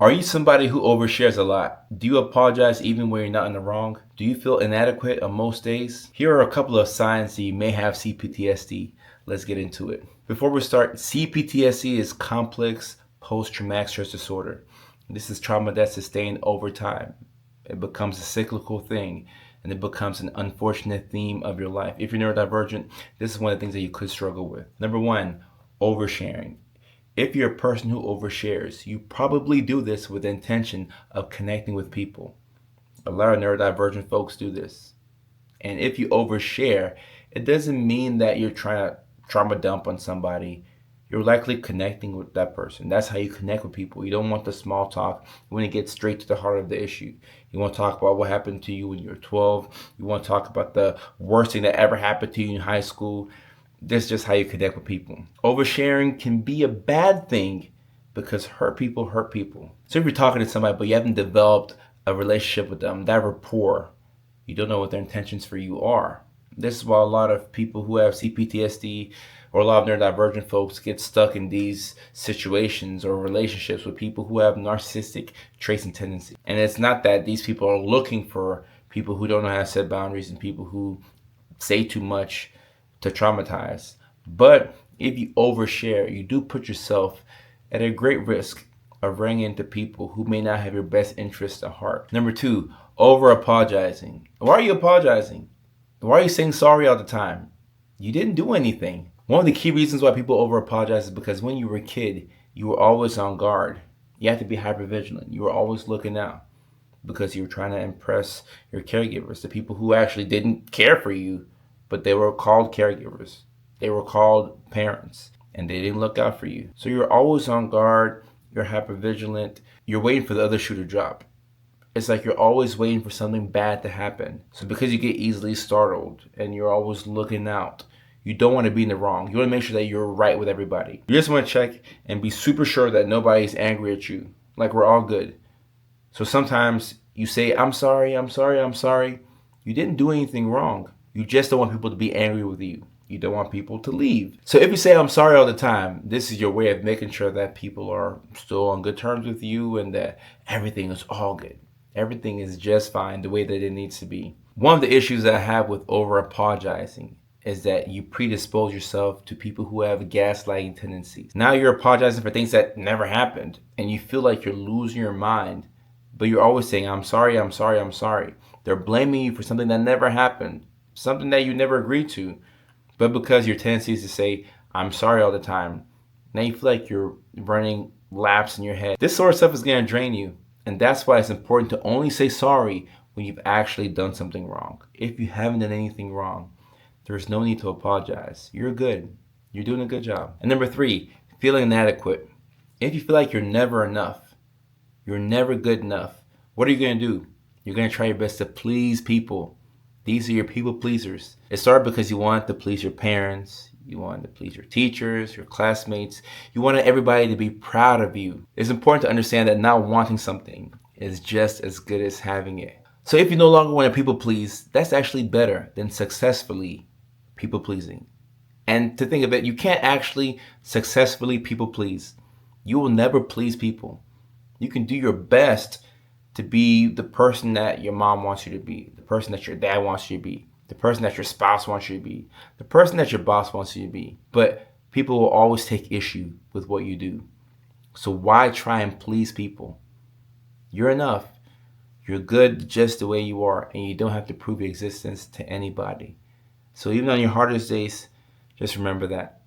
Are you somebody who overshares a lot? Do you apologize even when you're not in the wrong? Do you feel inadequate on most days? Here are a couple of signs that you may have CPTSD. Let's get into it. Before we start, CPTSD is complex post-traumatic stress disorder. This is trauma that's sustained over time. It becomes a cyclical thing, and it becomes an unfortunate theme of your life. If you're neurodivergent, this is one of the things that you could struggle with. Number one, oversharing. If you're a person who overshares, you probably do this with the intention of connecting with people. A lot of neurodivergent folks do this. And if you overshare, it doesn't mean that you're trying to trauma dump on somebody. You're likely connecting with that person. That's how you connect with people. You don't want the small talk. You want to get straight to the heart of the issue. You want to talk about what happened to you when you were 12. You want to talk about the worst thing that ever happened to you in high school. That's just how you connect with people. Oversharing can be a bad thing because hurt people hurt people. So if you're talking to somebody but you haven't developed a relationship with them, that rapport, you don't know what their intentions for you are. This is why a lot of people who have CPTSD or a lot of neurodivergent folks get stuck in these situations or relationships with people who have narcissistic traits and tendencies. And it's not that these people are looking for people who don't know how to set boundaries and people who say too much to traumatize. But if you overshare, you do put yourself at a great risk of running into people who may not have your best interests at heart. Number two, over apologizing. Why are you apologizing? Why are you saying sorry all the time? You didn't do anything. One of the key reasons why people over apologize is because when you were a kid, you were always on guard. You have to be hyper vigilant. You were always looking out because you were trying to impress your caregivers, the people who actually didn't care for you, but they were called caregivers. They were called parents, and they didn't look out for you. So you're always on guard. You're hyper vigilant. You're waiting for the other shoe to drop. It's like you're always waiting for something bad to happen. So because you get easily startled and you're always looking out, you don't want to be in the wrong. You want to make sure that you're right with everybody. You just want to check and be super sure that nobody's angry at you. Like we're all good. So sometimes you say, I'm sorry, I'm sorry, I'm sorry. You didn't do anything wrong. You just don't want people to be angry with you. You don't want people to leave. So if you say I'm sorry all the time, this is your way of making sure that people are still on good terms with you and that everything is all good. Everything is just fine the way that it needs to be. One of the issues that I have with over apologizing is that you predispose yourself to people who have gaslighting tendencies. Now you're apologizing for things that never happened and you feel like you're losing your mind, but you're always saying, I'm sorry, I'm sorry, I'm sorry. They're blaming you for something that never happened, something that you never agreed to. But because your tendency is to say, I'm sorry all the time, now you feel like you're running laps in your head. This sort of stuff is going to drain you. And that's why it's important to only say sorry when you've actually done something wrong. If you haven't done anything wrong, there's no need to apologize. You're good. You're doing a good job. And number three, feeling inadequate. If you feel like you're never enough, you're never good enough, what are you going to do? You're going to try your best to please people. These are your people pleasers. It started because you wanted to please your parents. You wanted to please your teachers, your classmates. You wanted everybody to be proud of you. It's important to understand that not wanting something is just as good as having it. So if you no longer want to people please, that's actually better than successfully people pleasing. And to think of it, you can't actually successfully people please. You will never please people. You can do your best to be the person that your mom wants you to be, the person that your dad wants you to be, the person that your spouse wants you to be, the person that your boss wants you to be. But people will always take issue with what you do. So why try and please people? You're enough. You're good just the way you are, and you don't have to prove your existence to anybody. So even on your hardest days, just remember that.